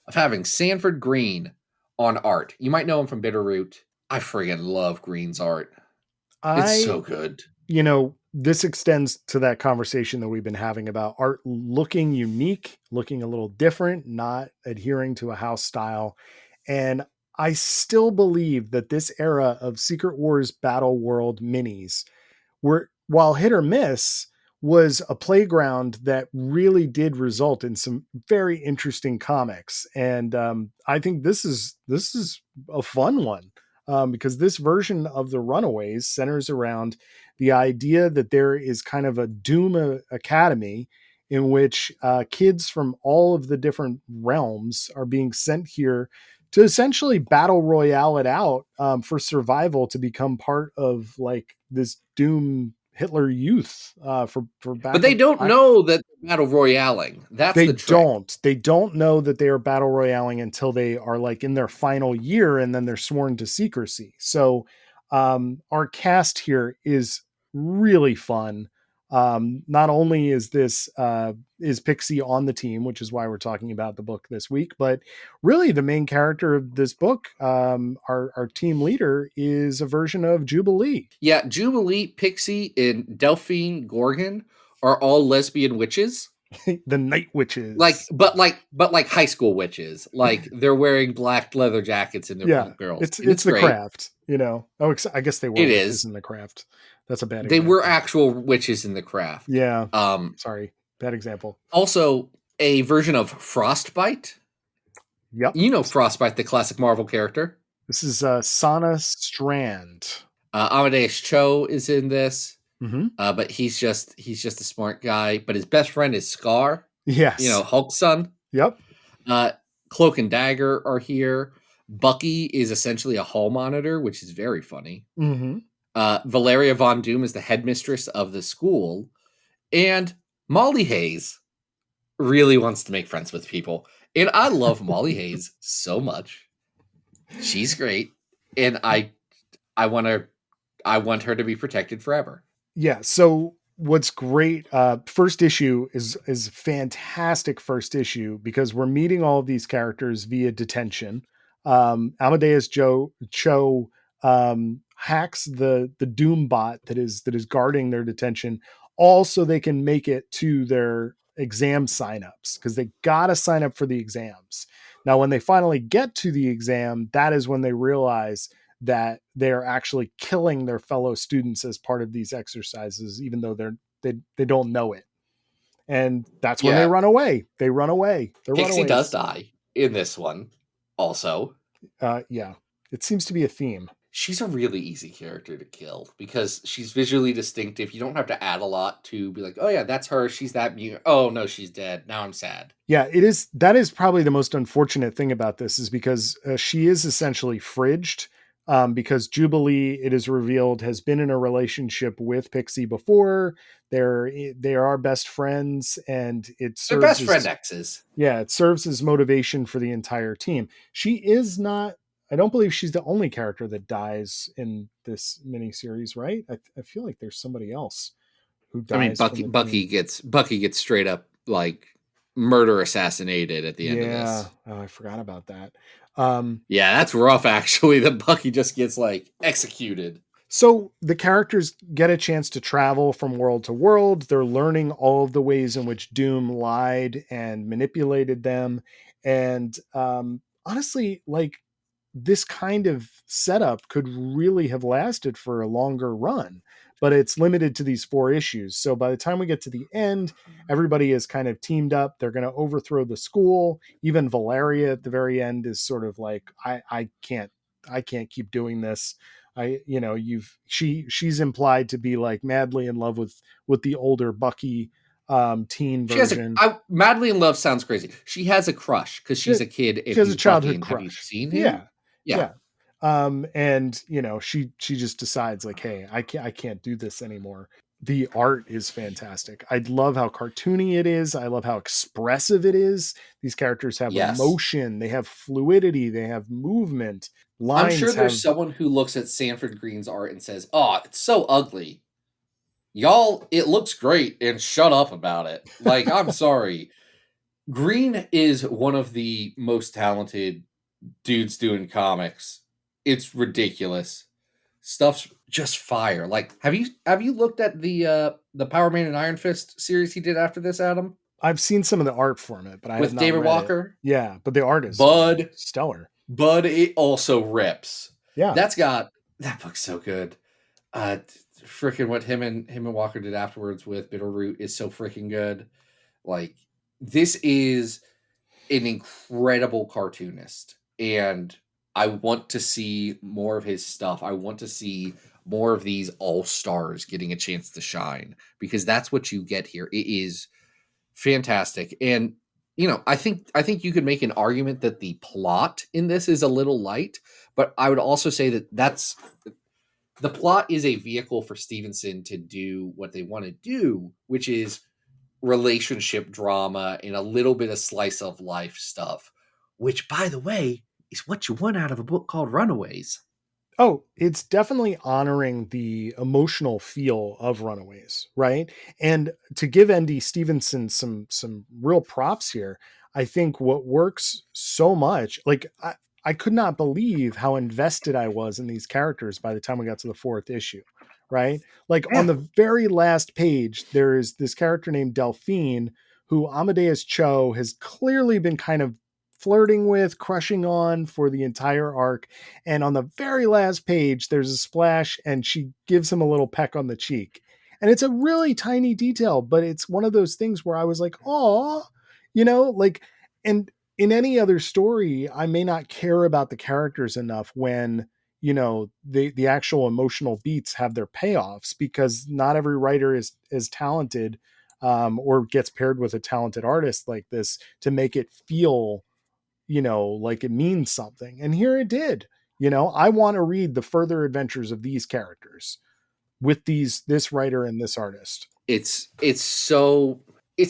of having Sanford Green on art. You might know him from Bitterroot. I friggin' love Green's art. It's so good. This extends to that conversation that we've been having about art looking unique, looking a little different, not adhering to a house style. And I still believe that this era of Secret Wars Battle World minis were, while hit or miss, was a playground that really did result in some very interesting comics. And I think this is a fun one. Because this version of the Runaways centers around the idea that there is kind of a Doom Academy in which kids from all of the different realms are being sent here to essentially battle royale it out for survival to become part of like this Doom Hitler Youth for but they don't know that they're battle royaling. That's the trick. They don't know that they are battle royaling until they are like in their final year, and then they're sworn to secrecy. So our cast here is really fun. Not only is this is Pixie on the team, which is why we're talking about the book this week, but really the main character of this book, our team leader, is a version of Jubilee. Yeah, Jubilee, Pixie, and Delphine Gorgon are all lesbian witches. The Night Witches. But high school witches. Like they're wearing black leather jackets and they're punk girls. It's the great. Craft, you know. Oh, I guess they were It witches is. in the Craft. That's a bad They example. were actual witches in the Craft. Yeah. Sorry, bad example. Also, a version of Frostbite. Yep. You know Frostbite, the classic Marvel character. This is Sana Strand. Amadeus Cho is in this. Mm-hmm. But he's just a smart guy. But his best friend is Scar. Yes. You know, Hulk's son. Yep. Cloak and Dagger are here. Bucky is essentially a hall monitor, which is very funny. Mm-hmm. Valeria Von Doom is the headmistress of the school. And Molly Hayes really wants to make friends with people. And I love Molly Hayes so much. She's great. And I want her to be protected forever. Yeah. So what's great, first issue is fantastic first issue because we're meeting all of these characters via detention. Amadeus Cho hacks the Doom bot that is guarding their detention, all so they can make it to their exam signups because they gotta sign up for the exams. Now, when they finally get to the exam, that is when they realize that they are actually killing their fellow students as part of these exercises, even though they don't know it. And that's when they run away. They run away. Pixie does die in this one also. Yeah. It seems to be a theme. She's a really easy character to kill because she's visually distinctive. You don't have to add a lot to be like, oh yeah, that's her. She's that mutant. Oh no, she's dead. Now I'm sad. Yeah, it is. That is probably the most unfortunate thing about this is because she is essentially fridged. Because Jubilee, it is revealed, has been in a relationship with Pixie before. They are best friends, and it serves they're best friend exes. Yeah, it serves as motivation for the entire team. She is not. I don't believe she's the only character that dies in this miniseries, right? I feel like there's somebody else who dies. I mean, Bucky gets straight up like murder assassinated at the end of this. Oh, I forgot about that. Yeah, that's rough actually, that Bucky just gets like executed. So the characters get a chance to travel from world to world. They're learning all of the ways in which Doom lied and manipulated them. And honestly, like this kind of setup could really have lasted for a longer run, but it's limited to these 4 issues. So by the time we get to the end, everybody is kind of teamed up. They're going to overthrow the school. Even Valeria at the very end is sort of like, I can't keep doing this. She's implied to be like madly in love with the older Bucky teen version. Madly in love sounds crazy. She has a crush because she's a kid. She has a childhood crush. Have you seen him? Yeah. And she just decides like, hey, I can't do this anymore. The art is fantastic. I love how cartoony it is. I love how expressive it is. These characters have emotion. They have fluidity. They have movement. I'm sure there's someone who looks at Sanford Green's art and says, oh, it's so ugly. Y'all, it looks great, and shut up about it. Like, I'm sorry. Green is one of the most talented dudes doing comics. It's ridiculous. Stuff's just fire. Like, have you looked at the Power Man and Iron Fist series he did after this, Adam? I've seen some of the art from it, but I with David Walker. Yeah, but the art is stellar. But it also rips. Yeah, that book's so good. Freaking what him and Walker did afterwards with Bitterroot is so freaking good. Like, this is an incredible cartoonist, and I want to see more of his stuff. I want to see more of these all-stars getting a chance to shine, because that's what you get here. It is fantastic. And I think you could make an argument that the plot in this is a little light, but I would also say that the plot is a vehicle for Stevenson to do what they want to do, which is relationship drama and a little bit of slice of life stuff, which, by the way, is what you want out of a book called Runaways. Oh, it's definitely honoring the emotional feel of Runaways, right? And to give Andy Stevenson some real props here, I think what works so much, like I could not believe how invested I was in these characters by the time we got to the fourth issue, right? Like on Yeah. the very last page, there is this character named Delphine who Amadeus Cho has clearly been kind of flirting with, crushing on for the entire arc. And on the very last page, there's a splash and she gives him a little peck on the cheek. And it's a really tiny detail, but it's one of those things where I was like, oh, like, and in any other story, I may not care about the characters enough when, the actual emotional beats have their payoffs, because not every writer is talented, or gets paired with a talented artist like this to make it feel, like it means something. And here it did. I want to read the further adventures of these characters with this writer and this artist. It's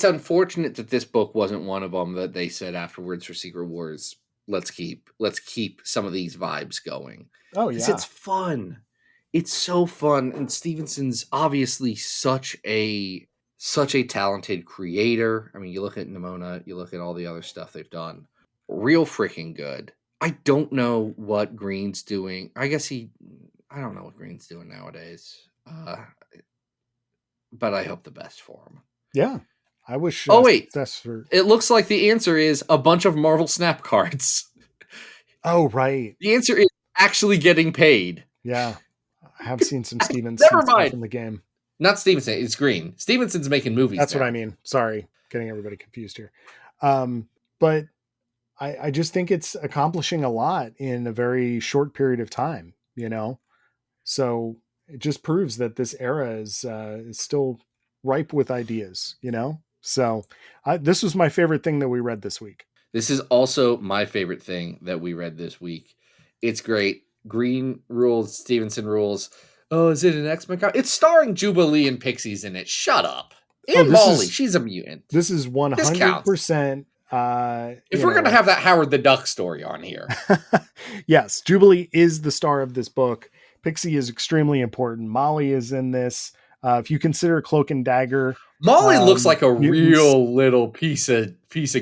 unfortunate that this book wasn't one of them that they said afterwards for Secret Wars, let's keep some of these vibes going. Oh Because yeah. it's fun. It's so fun. And Stevenson's obviously such a talented creator. I mean, you look at Nimona, you look at all the other stuff they've done. Real freaking good. I don't know what Green's doing. I don't know what Green's doing nowadays. But I hope the best for him. Yeah. I wish wait. success for... It looks like the answer is a bunch of Marvel Snap cards. Oh, right. The answer is actually getting paid. Yeah. I have seen some Stevenson stuff in the game. Not Stevenson, it's Green. Stevenson's making movies. That's now. what I mean. Sorry, getting everybody confused here. But I just think it's accomplishing a lot in a very short period of time, So it just proves that this era is still ripe with ideas, So this was my favorite thing that we read this week. This is also my favorite thing that we read this week. It's great. Green rules, Stevenson rules. Oh, is it an X-Men comic? It's starring Jubilee and Pixies in it. Shut up. And Molly, she's a mutant. This is 100%. If we're going to have that Howard the Duck story on here. Yes, Jubilee is the star of this book. Pixie is extremely important. Molly is in this. If you consider Cloak and Dagger, Molly looks like a real little piece of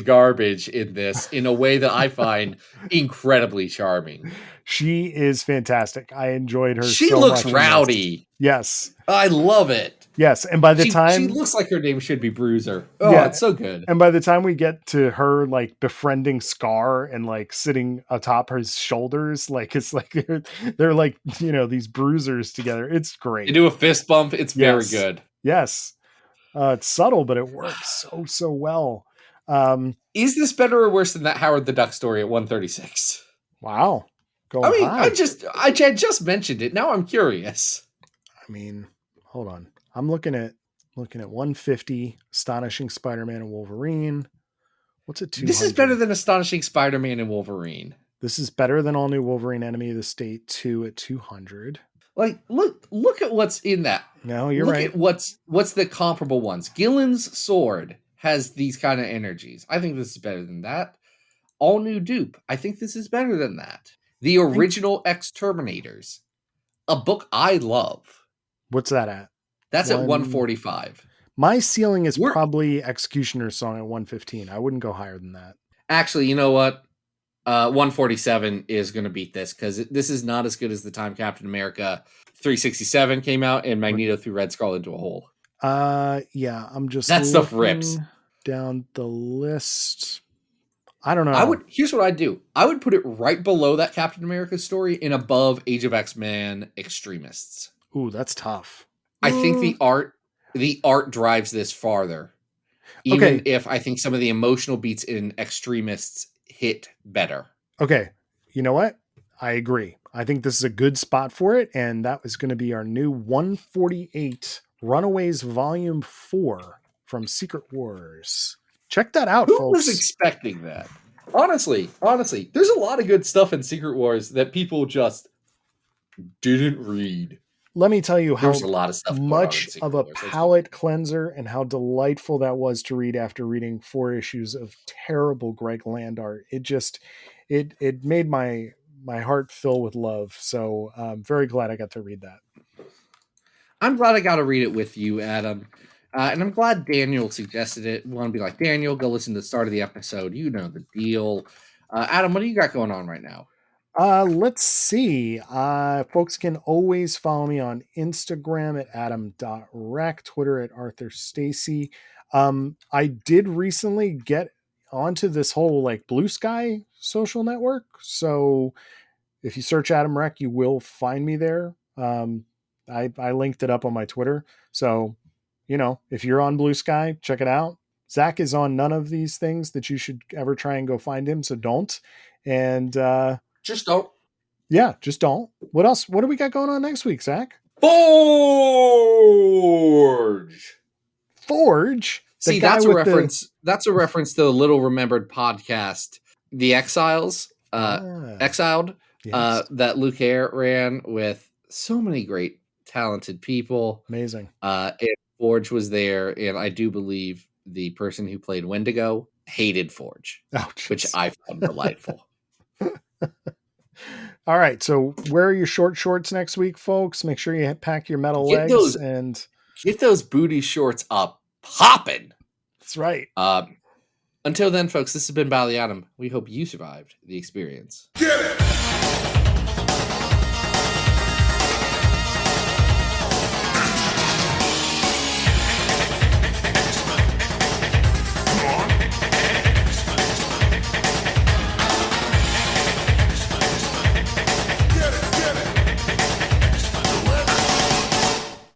garbage in this, in a way that I find incredibly charming. She is fantastic. I enjoyed her. She looks rowdy. Yes, I love it. Yes, and by the time she looks like her name should be Bruiser. Oh, yeah, it's so good. And by the time we get to her like befriending Scar and like sitting atop his shoulders, like it's like they're like these bruisers together. It's great. They do a fist bump. It's very good. Yes, it's subtle, but it works so well. Is this better or worse than that Howard the Duck story at 136? Wow. I just mentioned it. Now I'm curious. I mean, hold on. I'm looking at 150, Astonishing Spider-Man and Wolverine. What's it? 200? This is better than Astonishing Spider-Man and Wolverine. This is better than All New Wolverine Enemy of the State 2 at 200. Like, look at what's in that. No, you're right. Look at what's the comparable ones. Gillen's sword has these kind of energies. I think this is better than that. All New Dupe. I think this is better than that. The original X-Terminators. A book I love. What's that at? That's at 145. My ceiling is probably Executioner's Song at 115. I wouldn't go higher than that. Actually, you know what? 147 is going to beat this, because this is not as good as the time Captain America 367 came out and Magneto threw Red Skull into a hole. Yeah, I'm just that stuff rips down the list. I don't know. Here's what I'd do. I would put it right below that Captain America story and above Age of X-Men Extremists. Ooh, that's tough. I think the art drives this farther. Even if I think some of the emotional beats in Extremists hit better. Okay. You know what? I agree. I think this is a good spot for it. And that was going to be our new 148 Runaways Volume 4 from Secret Wars. Check that out, folks. Who was expecting that? Honestly, there's a lot of good stuff in Secret Wars that people just didn't read. Let me tell you how a lot of stuff much of a palate cleanser and how delightful that was to read after reading 4 issues of terrible Greg Land art. It made my my heart fill with love. So I'm very glad I got to read that. I'm glad I got to read it with you, Adam. And I'm glad Daniel suggested it. Want to be like, Daniel, go listen to the start of the episode. You know the deal. Adam, what do you got going on right now? Let's see. Folks can always follow me on Instagram at adam.rec, Twitter at Arthur Stacy. I did recently get onto this whole like Blue Sky social network. So if you search Adam Rec, you will find me there. I linked it up on my Twitter. So, if you're on Blue Sky, check it out. Zach is on none of these things that you should ever try and go find him. So don't. And, just don't. Yeah, just don't. What else? What do we got going on next week, Zach? Forge. See, that's a reference. That's a reference to the little remembered podcast, The Exiles, Exiled, yes. that Luke Hare ran with so many great, talented people. Amazing. And Forge was there, and I do believe the person who played Wendigo hated Forge, which I found delightful. All right, so wear your short shorts next week, folks. Make sure you pack your metal legs and get those booty shorts up popping. That's right. Until then, folks, this has been Battle of the Atom. We hope you survived the experience. Get it!